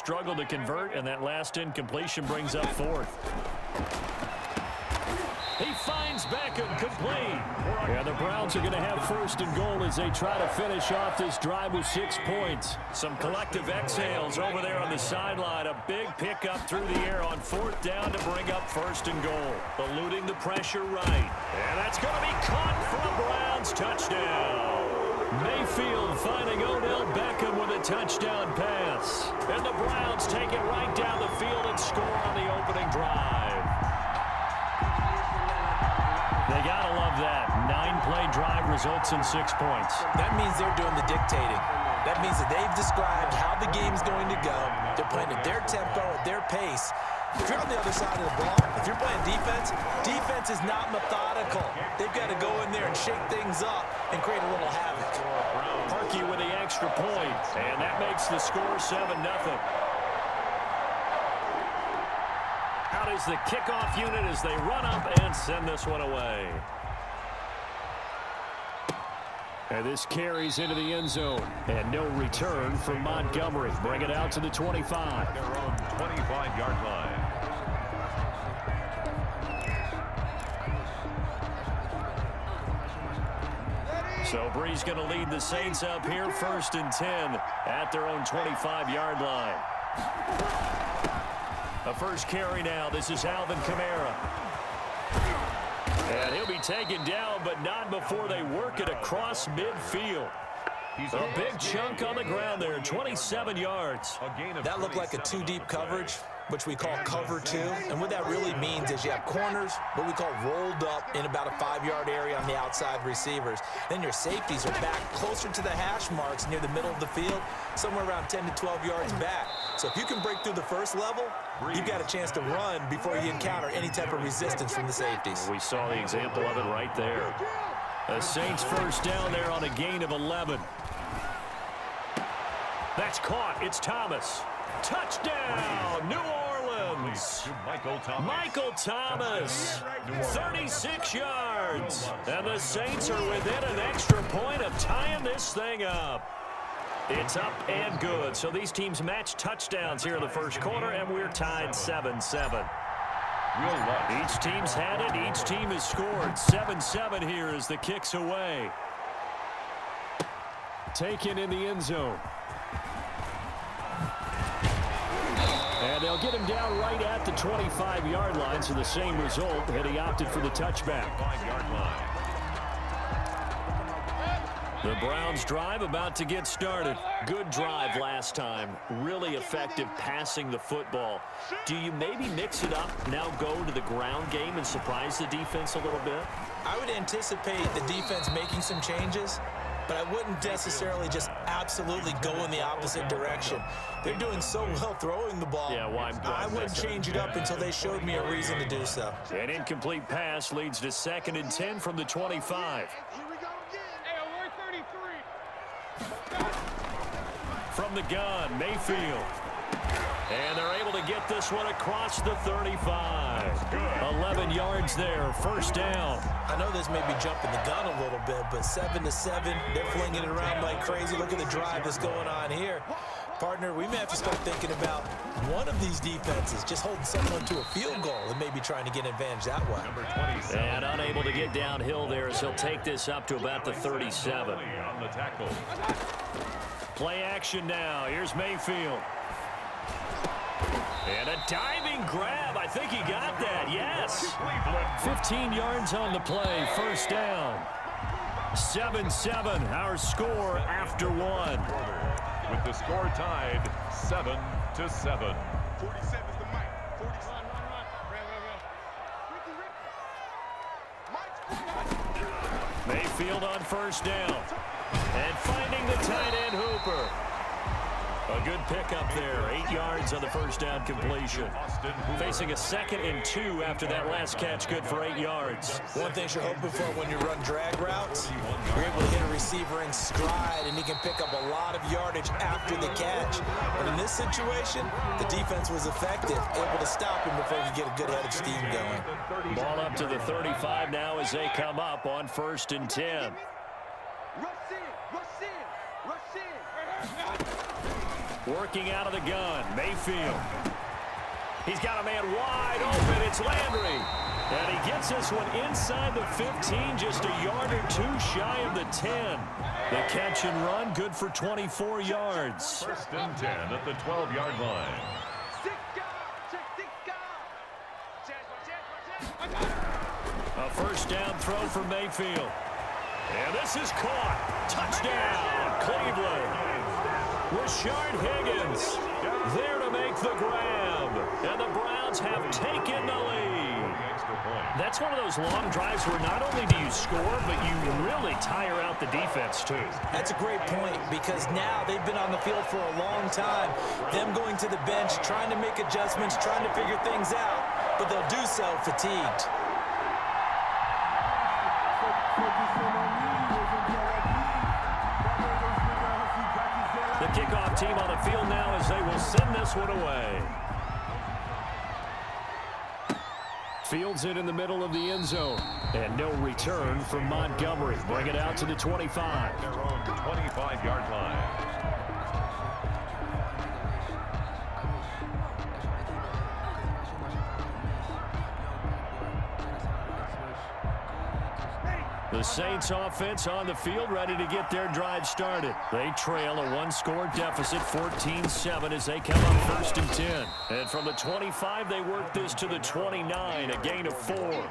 struggled to convert, and that last incompletion brings up fourth. He finds Beckham complete. Yeah, the Browns are going to have first and goal as they try to finish off this drive with 6 points. Some collective exhales over there on the sideline. A big pickup through the air on fourth down to bring up first and goal. Eluding the pressure right. And that's going to be caught for a Browns touchdown. Mayfield finding Odell Beckham with a touchdown pass. And the Browns take it right down the field and score on the opening drive. They got to love that. 9-play drive results in 6 points. That means they're doing the dictating. That means that they've described how the game's going to go. They're playing at their tempo, at their pace. If you're on the other side of the ball, if you're playing defense, defense is not methodical. They've got to go in there and shake things up and create a little havoc. Parkey with the extra point, and that makes the score 7-0. Out is the kickoff unit as they run up and send this one away. And this carries into the end zone. And no return from Montgomery. Bring it out to the 25. Their own 25-yard line. So Bree's going to lead the Saints up here, 1st and 10 at their own 25-yard line. A first carry now. This is Alvin Kamara. And he'll be taken down, but not before they work it across midfield. A big chunk on the ground there, 27 yards. That looked like a two-deep coverage, which we call cover two. And what that really means is you have corners, what we call rolled up in about a 5-yard area on the outside receivers. Then your safeties are back closer to the hash marks near the middle of the field, somewhere around 10 to 12 yards back. So if you can break through the first level, you've got a chance to run before you encounter any type of resistance from the safeties. We saw the example of it right there. The Saints first down there on a gain of 11. That's caught. It's Thomas. Touchdown, New Orleans. Michael Thomas, 36 yards. And the Saints are within an extra point of tying this thing up. It's up and good. So these teams match touchdowns here in the first quarter, and we're tied 7-7. Each team's had it. Each team has scored. 7-7 here as the kick's away. Taken in the end zone. And they'll get him down right at the 25-yard line, so the same result, and he opted for the touchback. The Browns drive about to get started. Good drive last time. Really effective passing the football. Do you maybe mix it up, now go to the ground game and surprise the defense a little bit? I would anticipate the defense making some changes, but I wouldn't necessarily just absolutely go in the opposite direction. They're doing so well throwing the ball. Yeah, well, I wouldn't change it up until they showed me a reason to do so. An incomplete pass leads to 2nd and 10 from the 25. From the gun, Mayfield. And they're able to get this one across the 35. 11 yards there, first down. I know this may be jumping the gun a little bit, but 7-7, they're flinging it around like crazy. Look at the drive that's going on here. Partner, we may have to start thinking about one of these defenses just holding someone to a field goal and maybe trying to get an advantage that way. And unable to get downhill there, so he'll take this up to about the 37. Play action now. Here's Mayfield. And a diving grab. I think he got that. Yes. 15 yards on the play. First down. 7-7. Our score after one. With the score tied 7-7. 47 is the mic. 47. Mayfield on first down. And finding the tight end Hooper. A good pickup there. 8 yards on the first down completion. Facing a 2nd and 2 after that last catch, good for 8 yards. One thing you're hoping for when you run drag routes, you're able to hit a receiver in stride, and he can pick up a lot of yardage after the catch. But in this situation, the defense was effective, able to stop him before he could get a good head of steam going. Ball up to the 35 now as they come up on 1st and 10. Working out of the gun, Mayfield. He's got a man wide open. It's Landry. And he gets this one inside the 15, just a yard or two shy of the 10. The catch and run, good for 24 yards. First and 10 at the 12-yard line. A first down throw for Mayfield. And this is caught. Touchdown, Cleveland. Rashard Higgins there to make the grab. And the Browns have taken the lead. That's one of those long drives where not only do you score, but you really tire out the defense too. That's a great point because now they've been on the field for a long time. Them going to the bench, trying to make adjustments, trying to figure things out, but they'll do so fatigued. The kickoff team on the field now as they will send this one away. Fields it in the middle of the end zone. And no return from Montgomery. Bring it out to the 25. Their own 25-yard line. The Saints offense on the field ready to get their drive started. They trail a one-score deficit, 14-7, as they come up first and 10. And from the 25, they work this to the 29, a gain of 4. Well,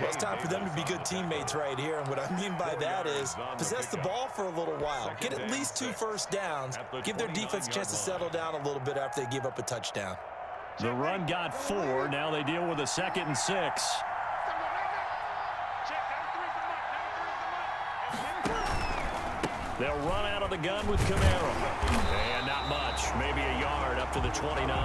it's time for them to be good teammates right here. And what I mean by that is possess the ball for a little while. Get at least 2 first downs. Give their defense a chance to settle down a little bit after they give up a touchdown. The run got 4. Now they deal with a 2nd and 6. They'll run out of the gun with Camaro. And not much. Maybe a yard up to the 29.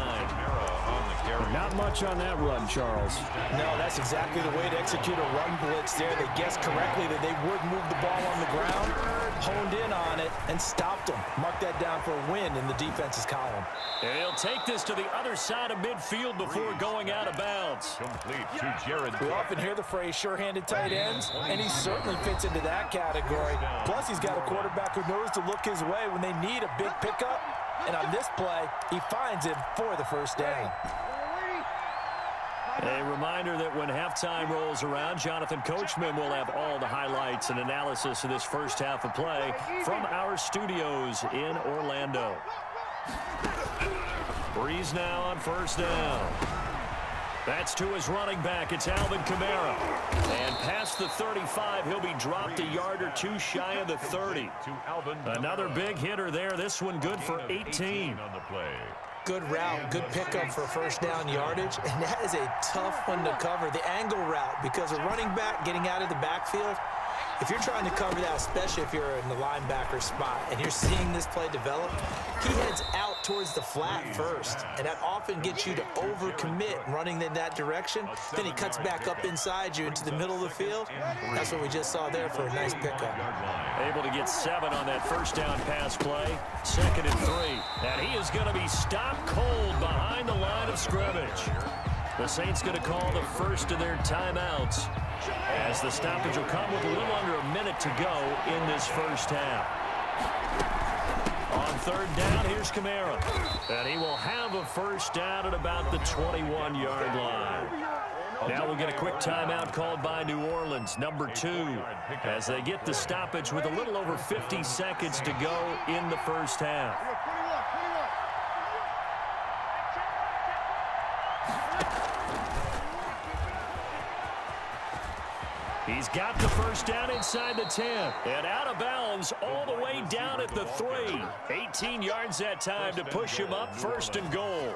Not much on that run, Charles. No, that's exactly the way to execute a run blitz there. They guessed correctly that they would move the ball on the ground, honed in on it, and stopped them. Mark that down for a win in the defense's column. And he'll take this to the other side of midfield before going out of bounds. Complete to Jared. We often hear the phrase sure-handed tight ends, and he certainly fits into that category. Plus, he's got a quarterback who knows to look his way when they need a big pickup. And on this play, he finds him for the first down. A reminder that when halftime rolls around, Jonathan Coachman will have all the highlights and analysis of this first half of play from our studios in Orlando. Breeze now on first down. That's to his running back. It's Alvin Kamara. And past the 35, he'll be dropped a yard or two shy of the 30. Another big hitter there. This one good for 18 on the play. Good route, good pickup for first down yardage, and that is a tough one to cover, the angle route, because a running back getting out of the backfield, if you're trying to cover that, especially if you're in the linebacker spot and you're seeing this play develop, he heads out towards the flat first, and that often gets you to overcommit running in that direction. Then he cuts back up inside you into the middle of the field. That's what we just saw there for a nice pickup. Able to get 7 on that first down pass play. 2nd and 3. And he is going to be stopped cold behind the line of scrimmage. The Saints going to call the first of their timeouts, as the stoppage will come with a little under a minute to go in this first half. On third down, here's Kamara. And he will have a first down at about the 21-yard line. Now we'll get a quick timeout called by New Orleans, number 2, as they get the stoppage with a little over 50 seconds to go in the first half. He's got the first down inside the 10. And out of bounds all the way down at the 3. 18 yards that time to push him up, first and goal.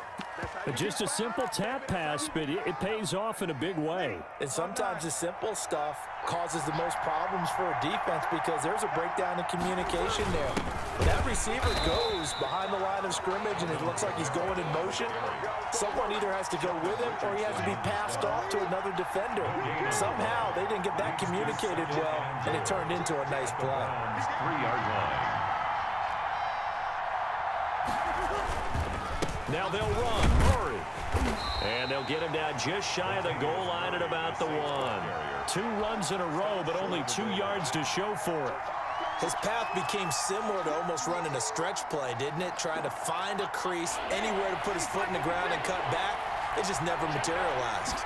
Just a simple tap pass, but it pays off in a big way. And sometimes the simple stuff causes the most problems for a defense because there's a breakdown in communication there. That receiver goes behind the line of scrimmage, and it looks like he's going in motion. Someone either has to go with him or he has to be passed off to another defender. Somehow they didn't get that communicated well, and it turned into a nice play. 3-yard line. Now they'll run. Murray. And they'll get him down just shy of the goal line at about the 1. 2 runs in a row, but only 2 yards to show for it. His path became similar to almost running a stretch play, didn't it? Trying to find a crease, anywhere to put his foot in the ground and cut back. It just never materialized.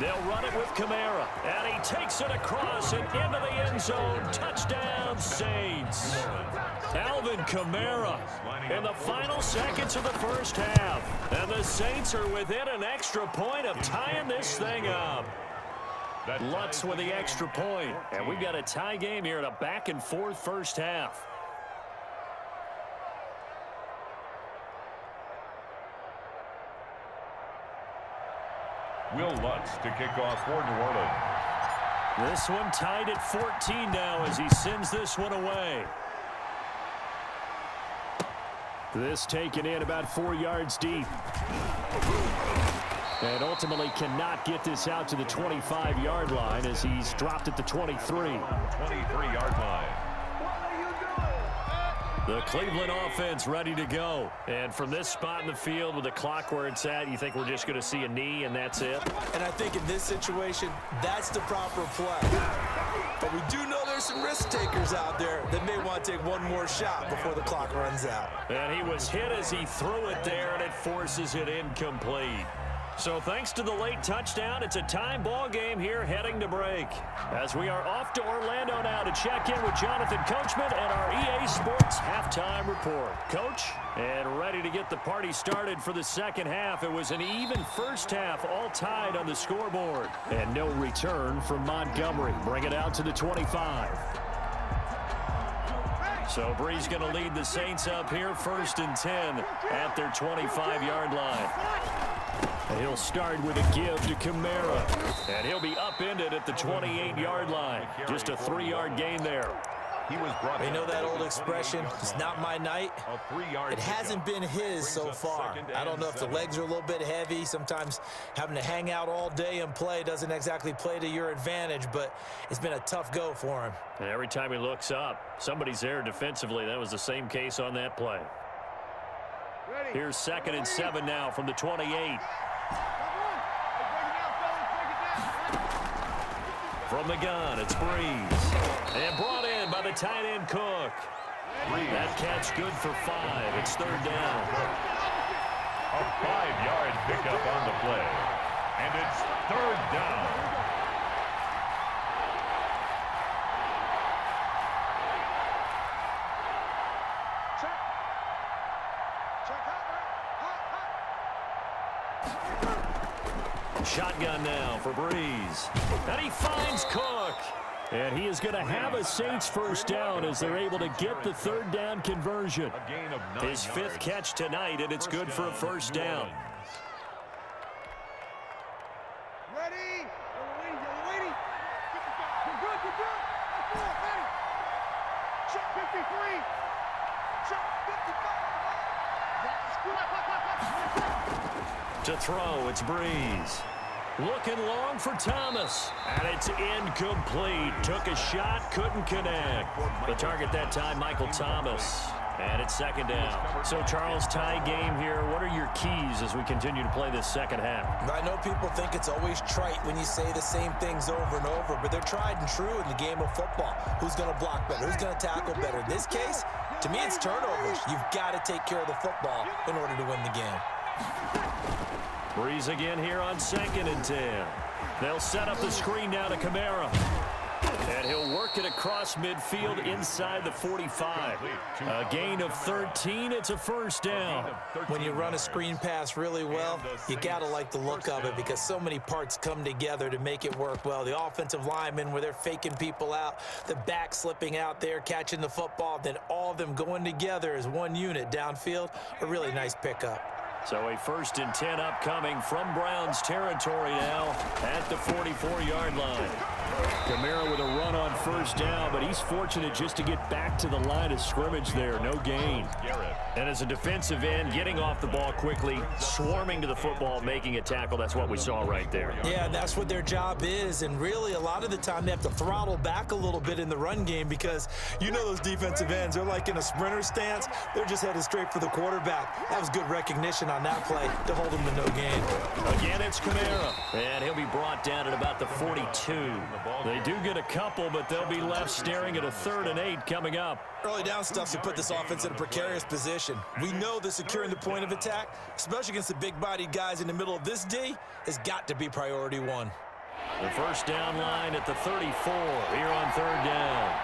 They'll run it with Kamara, and he takes it across and into the end zone. Touchdown, Saints. Alvin Kamara in the final seconds of the first half. And the Saints are within an extra point of tying this thing up. Lutz with the extra point. And we've got a tie game here in a back-and-forth first half. Will Lutz to kick off for New Orleans. This one tied at 14 now as he sends this one away. This taken in about 4 yards deep. And ultimately cannot get this out to the 25-yard line as he's dropped at the 23. 23-yard line. The Cleveland offense ready to go. And from this spot in the field with the clock where it's at, you think we're just going to see a knee and that's it? And I think in this situation, that's the proper play. But we do know there's some risk takers out there that may want to take one more shot before the clock runs out. And he was hit as he threw it there, and it forces it incomplete. So thanks to the late touchdown, it's a time ball game here heading to break. As we are off to Orlando now to check in with Jonathan Coachman and our EA Sports halftime report. Coach, and ready to get the party started for the second half. It was an even first half, all tied on the scoreboard. And no return from Montgomery. Bring it out to the 25. So Bree's going to lead the Saints up here, 1st and 10 at their 25-yard line. And he'll start with a give to Kamara. And he'll be upended at the 28-yard line. Just a 3-yard gain there. He was brought. You know that old expression, it's not my night? It hasn't been his so far. I don't know if the legs are a little bit heavy. Sometimes having to hang out all day and play doesn't exactly play to your advantage, but it's been a tough go for him. And every time he looks up, somebody's there defensively. That was the same case on that play. Here's 2nd and 7 now from the 28. From the gun, it's Breeze. And brought in by the tight end Cook. That catch good for 5. It's 3rd down. A 5-yard pickup on the play. And it's 3rd down. Shotgun now for Breeze. And he finds Cook. And he is going to have a Saints first down as they're able to get the 3rd down conversion. His 5th catch tonight, and it's good for a first down. Ready? You're waiting. You're good. That's all. Ready? Check 53. Check 55. To throw, it's Breeze. Looking long for Thomas. And it's incomplete. Took a shot, couldn't connect. The target that time, Michael Thomas. And it's 2nd down. So, Charles, tie game here. What are your keys as we continue to play this second half? I know people think it's always trite when you say the same things over and over, but they're tried and true in the game of football. Who's going to block better? Who's going to tackle better? In this case, to me, it's turnovers. You've got to take care of the football in order to win the game. Breeze again here on 2nd and 10. They'll set up the screen now to Kamara. And he'll work it across midfield inside the 45. A gain of 13. It's a first down. When you run a screen pass really well, you got to like the look of it because so many parts come together to make it work well. The offensive linemen where they're faking people out, the back slipping out there, catching the football, then all of them going together as one unit downfield. A really nice pickup. So a 1st and 10 upcoming from Browns territory now at the 44-yard line. Kamara with a run on 1st down, but he's fortunate just to get back to the line of scrimmage there. No gain. Garrett. And as a defensive end, getting off the ball quickly, swarming to the football, making a tackle, that's what we saw right there. Yeah, that's what their job is, and really a lot of the time they have to throttle back a little bit in the run game because you know those defensive ends, they're like in a sprinter stance. They're just headed straight for the quarterback. That was good recognition on that play to hold them to no gain. Again, it's Kamara, and he'll be brought down at about the 42. They do get a couple, but they'll be left staring at a 3rd and 8 coming up. Early down stuff to put this offense in a precarious position. We know that securing the point of attack, especially against the big-bodied guys in the middle of this D, has got to be priority one. The first down line at the 34 here on 3rd down.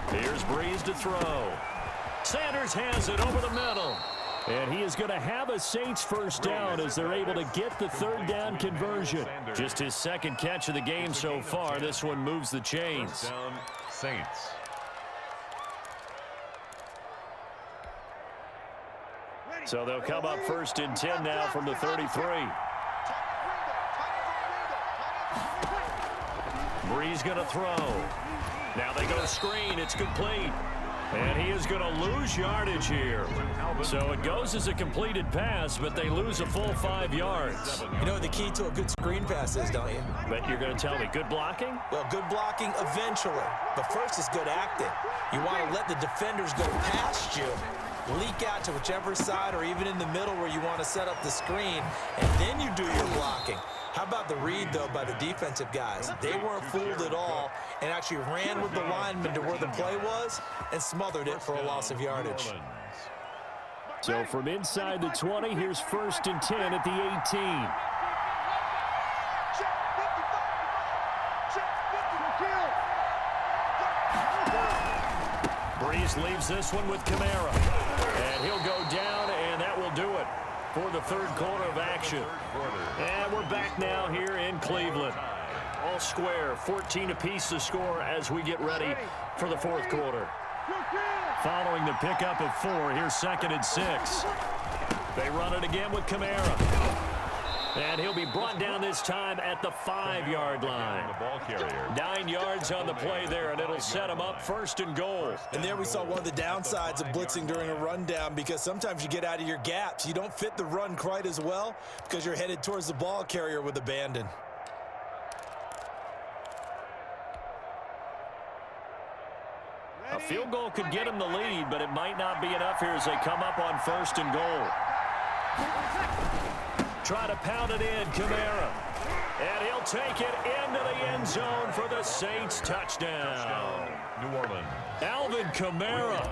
Here's Breeze to throw. Sanders has it over the middle. And he is going to have a Saints first down as they're able to get the 3rd down conversion. Just his 2nd catch of the game so far. This one moves the chains. Down, Saints. So they'll come up 1st and 10 now from the 33. Breeze going to throw. Now they go screen. It's complete. And he is going to lose yardage here. So it goes as a completed pass, but they lose a full 5 yards. You know what the key to a good screen pass is, don't you? But you're going to tell me, good blocking? Well, good blocking eventually. But first is good acting. You want to let the defenders go past you, leak out to whichever side or even in the middle where you want to set up the screen, and then you do your blocking. How about the read, though, by the defensive guys? They weren't fooled at all and actually ran with the lineman to where the play was and smothered it for a loss of yardage. So from inside the 20, here's 1st and 10 at the 18. Breeze leaves this one with Kamara. And he'll go down, and that will do it for the 3rd quarter of action. And we're back now here in Cleveland. All square, 14 apiece to score as we get ready for the 4th quarter. Following the pickup of 4, here's 2nd and 6. They run it again with Kamara. And he'll be brought down this time at the 5-yard line. The ball carrier. 9 yards on the play there, and it'll set him up 1st and goal. And there we saw one of the downsides of blitzing during a rundown because sometimes you get out of your gaps. You don't fit the run quite as well because you're headed towards the ball carrier with abandon. A field goal could get him the lead, but it might not be enough here as they come up on 1st and goal. Try to pound it in, Kamara. And he'll take it into the end zone for the Saints touchdown. New Orleans. Alvin Kamara,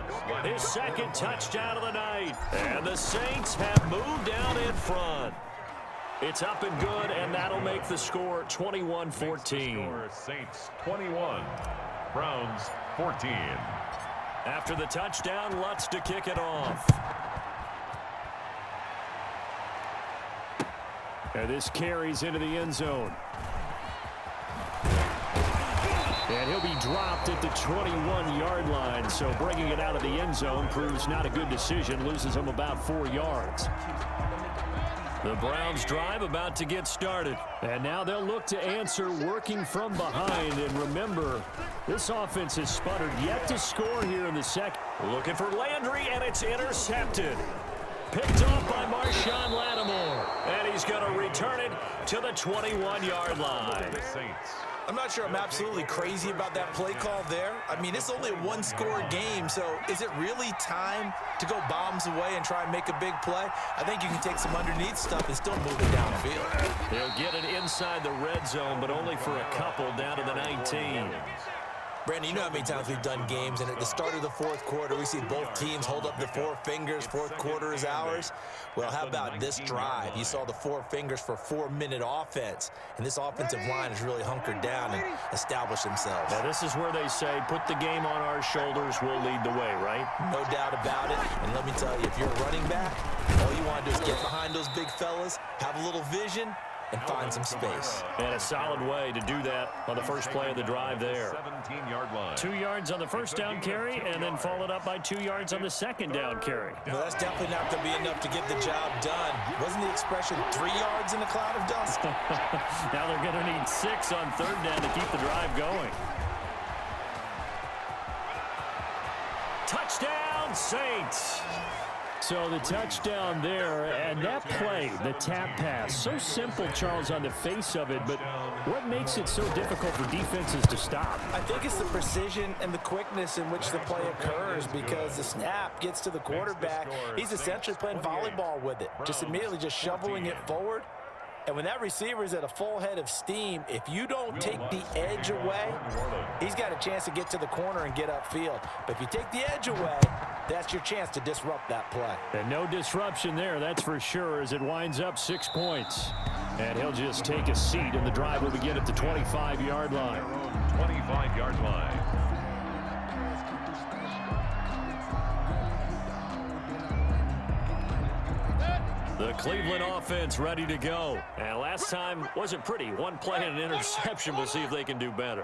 his 2nd touchdown of the night. And the Saints have moved down in front. It's up and good, and that'll make the score 21-14. Saints 21, Browns 14. After the touchdown, Lutz to kick it off. And this carries into the end zone. And he'll be dropped at the 21-yard line. So bringing it out of the end zone proves not a good decision. Loses him about 4 yards. The Browns drive about to get started. And now they'll look to answer working from behind. And remember, this offense has sputtered yet to score here in the second. Looking for Landry, and it's intercepted. Picked off by Marshawn Lattimore. And he's going to return it to the 21-yard line. I'm not sure I'm absolutely crazy about that play call there. I mean, it's only a 1-score game, so is it really time to go bombs away and try and make a big play? I think you can take some underneath stuff and still move it downfield. They'll get it inside the red zone, but only for a couple down to the 19. Brandon, you know how many times we've done games, and at the start of the 4th quarter, we see both teams hold up the 4 fingers, 4th quarter is ours. Well, how about this drive? You saw the 4 fingers for 4-minute offense, and this offensive line has really hunkered down and established themselves. Now, this is where they say, put the game on our shoulders, we'll lead the way, right? No doubt about it, and let me tell you, if you're a running back, all you want to do is get behind those big fellas, have a little vision, and find some space. And a solid way to do that on the first play of the drive there. 17-yard line. 2 yards on the first down carry, and then followed up by 2 yards on the second down carry. Well, that's definitely not going to be enough to get the job done. Wasn't the expression 3 yards in a cloud of dust? Now they're going to need 6 on third down to keep the drive going. Touchdown, Saints! So the touchdown there, and that play, the tap pass, so simple, Charles, on the face of it, but what makes it so difficult for defenses to stop? I think it's the precision and the quickness in which the play occurs, because the snap gets to the quarterback. He's essentially playing volleyball with it, just immediately just shoveling it forward. And when that receiver is at a full head of steam, if you don't take the edge away, he's got a chance to get to the corner and get upfield. But if you take the edge away, that's your chance to disrupt that play. And no disruption there, that's for sure, as it winds up 6 points. And he'll just take a seat, and the drive will begin at the 25-yard line. 25-yard line. The Cleveland offense ready to go. And last time wasn't pretty. One play and an interception. We'll see if they can do better.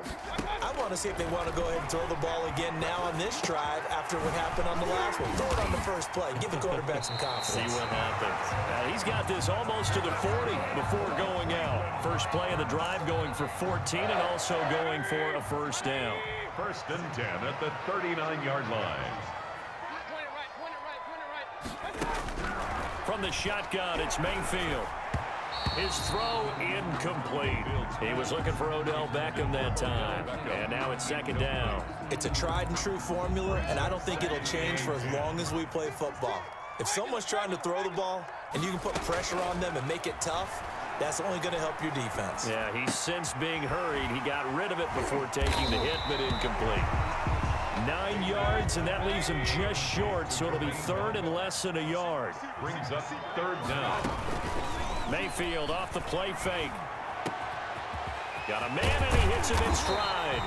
I want to see if they want to go ahead and throw the ball again now on this drive after what happened on the last one. Throw it on the first play. Give the quarterback some confidence. See what happens. He's got this almost to the 40 before going out. First play of the drive going for 14 and also going for a first down. 1st and 10 at the 39-yard line. From the shotgun, it's Mayfield. His throw incomplete. He was looking for Odell Beckham that time. And now it's 2nd down. It's a tried and true formula, and I don't think it'll change for as long as we play football. If someone's trying to throw the ball and you can put pressure on them and make it tough, that's only going to help your defense. Yeah, he's since being hurried. He got rid of it before taking the hit, but incomplete. 9 yards, and that leaves him just short, so it'll be 3rd and less than a yard. Brings up 3rd down. Mayfield off the play fake. Got a man, and he hits him in stride.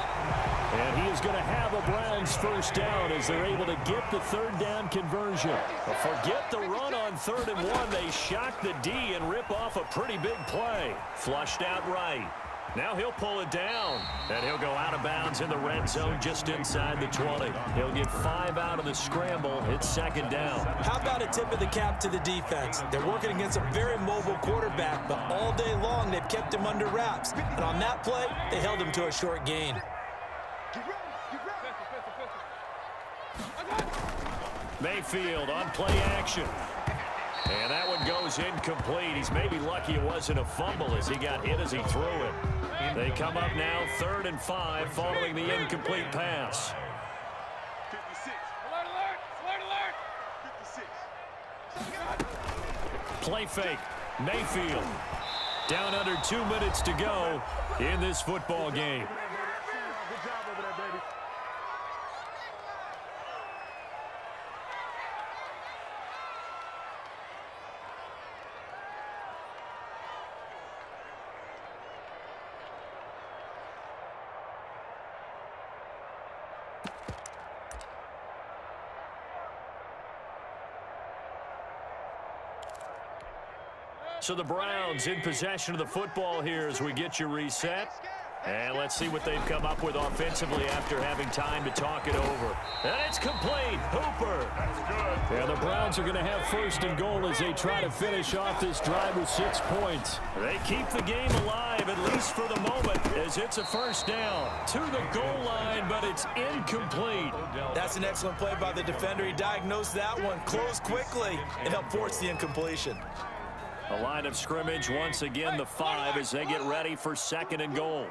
And he is going to have a Browns first down as they're able to get the 3rd down conversion. But forget the run on 3rd and 1. They shock the D and rip off a pretty big play. Flushed out right. Now he'll pull it down, and he'll go out of bounds in the red zone just inside the 20. He'll get 5 out of the scramble. It's 2nd down. How about a tip of the cap to the defense? They're working against a very mobile quarterback, but all day long they've kept him under wraps. And on that play, they held him to a short gain. Mayfield on play action. And that one goes incomplete. He's maybe lucky it wasn't a fumble as he got hit as he threw it. They come up now 3rd and 5 following the incomplete pass. 56. Alert, alert. 56. Play fake. Mayfield. Down under 2 minutes to go in this football game. Good job over there, baby. So the Browns in possession of the football here as we get you reset. And let's see what they've come up with offensively after having time to talk it over. And it's complete. Hooper. That's good. And the Browns are going to have 1st and goal as they try to finish off this drive with 6 points. They keep the game alive, at least for the moment, as it's a first down to the goal line, but it's incomplete. That's an excellent play by the defender. He diagnosed that one, closed quickly, and helped force the incompletion. A line of scrimmage once again, the 5 as they get ready for 2nd and goal.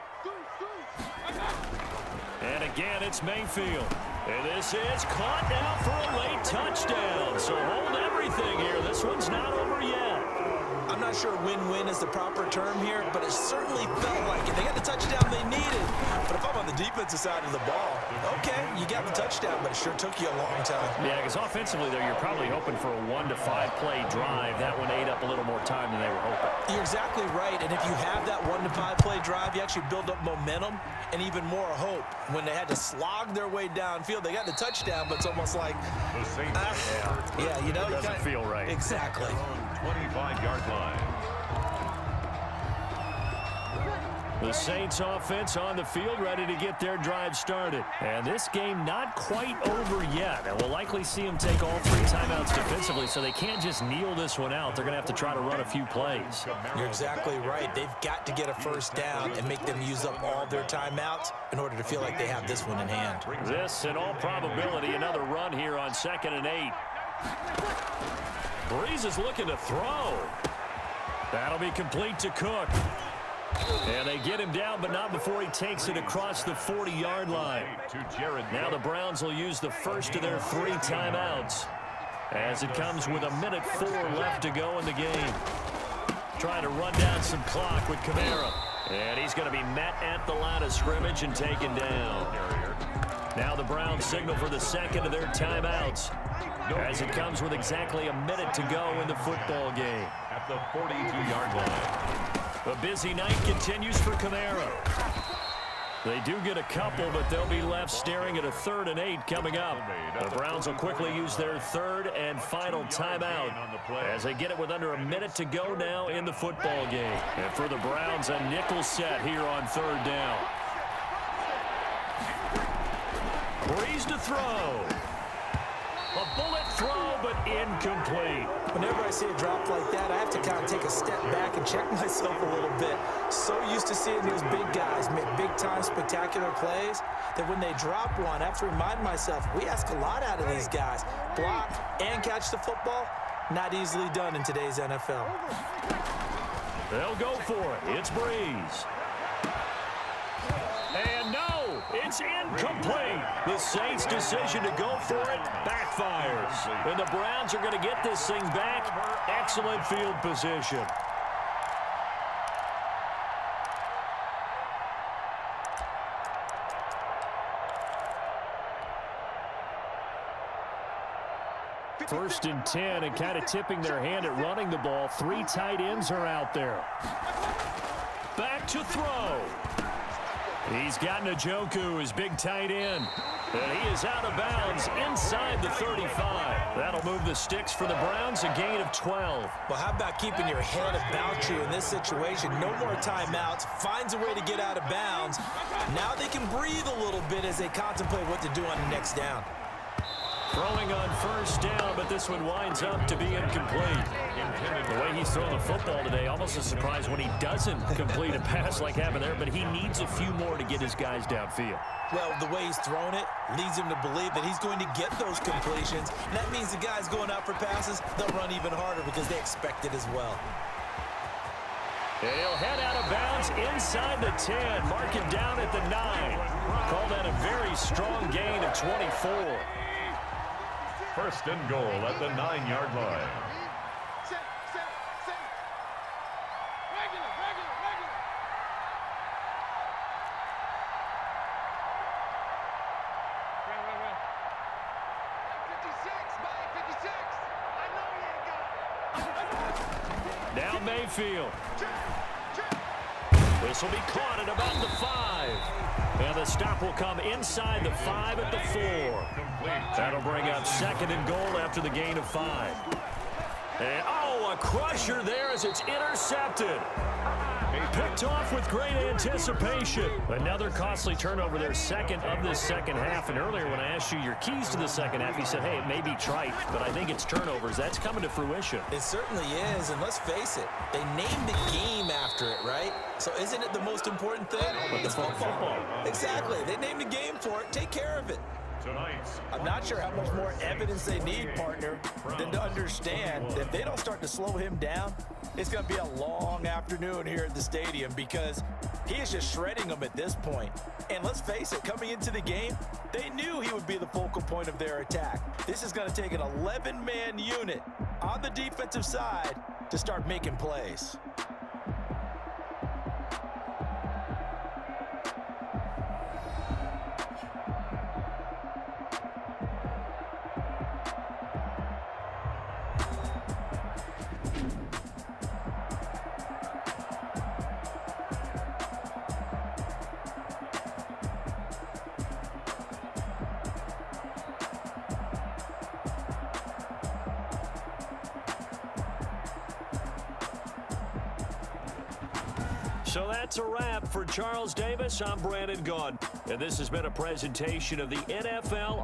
And again, it's Mayfield. And this is caught now for a late touchdown. So hold everything here. This one's not over yet. I'm not sure win-win is the proper term here, but it certainly felt like it. They got the touchdown they needed. But if I'm on the defensive side of the ball, okay, you got the touchdown, but it sure took you a long time. Yeah, because offensively there, you're probably hoping for a 1 to 5 play drive. That one ate up a little more time than they were hoping. You're exactly right, and if you have that 1 to 5 play drive, you actually build up momentum and even more hope. When they had to slog their way downfield, they got the touchdown, but it's almost like, The Saints yeah, you know, It doesn't feel right. Exactly. 25-yard line. The Saints offense on the field, ready to get their drive started. And this game not quite over yet. And we'll likely see them take all 3 timeouts defensively, so they can't just kneel this one out. They're going to have to try to run a few plays. You're exactly right. They've got to get a first down and make them use up all their timeouts in order to feel like they have this one in hand. This, in all probability, another run here on 2nd and 8. Breeze is looking to throw. That'll be complete to Cook. And they get him down, but not before he takes it across the 40-yard line. Now the Browns will use the first of their 3 timeouts as it comes with 1:04 left to go in the game. Trying to run down some clock with Kamara. And he's going to be met at the line of scrimmage and taken down. Now the Browns signal for the 2nd of their timeouts as it comes with exactly 1 minute to go in the football game. At the 42-yard line. A busy night continues for Kamara. They do get a couple, but they'll be left staring at a 3rd and 8 coming up. The Browns will quickly use their 3rd and final timeout as they get it with under 1 minute to go now in the football game. And for the Browns, a nickel set here on 3rd down. Breeze to throw. A bullet throw, but incomplete. Whenever I see a drop like that, I have to kind of take a step back and check myself a little bit. So used to seeing these big guys make big-time spectacular plays that when they drop one, I have to remind myself, we ask a lot out of these guys. Block and catch the football, not easily done in today's NFL. They'll go for it. It's Breeze. And no, it's incomplete. The Saints' decision to go for it backfires. And the Browns are going to get this thing back. Excellent field position. First and 10, and kind of tipping their hand at running the ball. 3 tight ends are out there. Back to throw. He's got Njoku, his big tight end. And he is out of bounds inside the 35. That'll move the sticks for the Browns, a gain of 12. Well, how about keeping your head about you in this situation? No more timeouts. Finds a way to get out of bounds. Now they can breathe a little bit as they contemplate what to do on the next down. Throwing on first down, but this one winds up to be incomplete. The way he's throwing the football today, almost a surprise when he doesn't complete a pass like happened there, but he needs a few more to get his guys downfield. Well, the way he's thrown it leads him to believe that he's going to get those completions. And that means the guys going out for passes, they'll run even harder because they expect it as well. And he'll head out of bounds inside the 10. Mark it down at the 9. Call that a very strong gain of 24. First and goal at the 9-yard line. Down Mayfield. This will be caught at about the 5. And the stop will come inside the 5 at the 4. That'll bring up 2nd and goal after the gain of 5. And, oh, a crusher there as it's intercepted. Picked off with great anticipation. Another costly turnover there, 2nd of this second half. And earlier when I asked you your keys to the second half, you said, hey, it may be trite, but I think it's turnovers. That's coming to fruition. It certainly is, and let's face it, they named the game after it, right? So isn't it the most important thing? It's football. Exactly. They named the game for it. Take care of it. I'm not sure how much more evidence they need, partner, than to understand that if they don't start to slow him down, it's going to be a long afternoon here at the stadium because he is just shredding them at this point. And let's face it, coming into the game, they knew he would be the focal point of their attack. This is going to take an 11-man unit on the defensive side to start making plays. So that's a wrap for Charles Davis. I'm Brandon Gaudin, and this has been a presentation of the NFL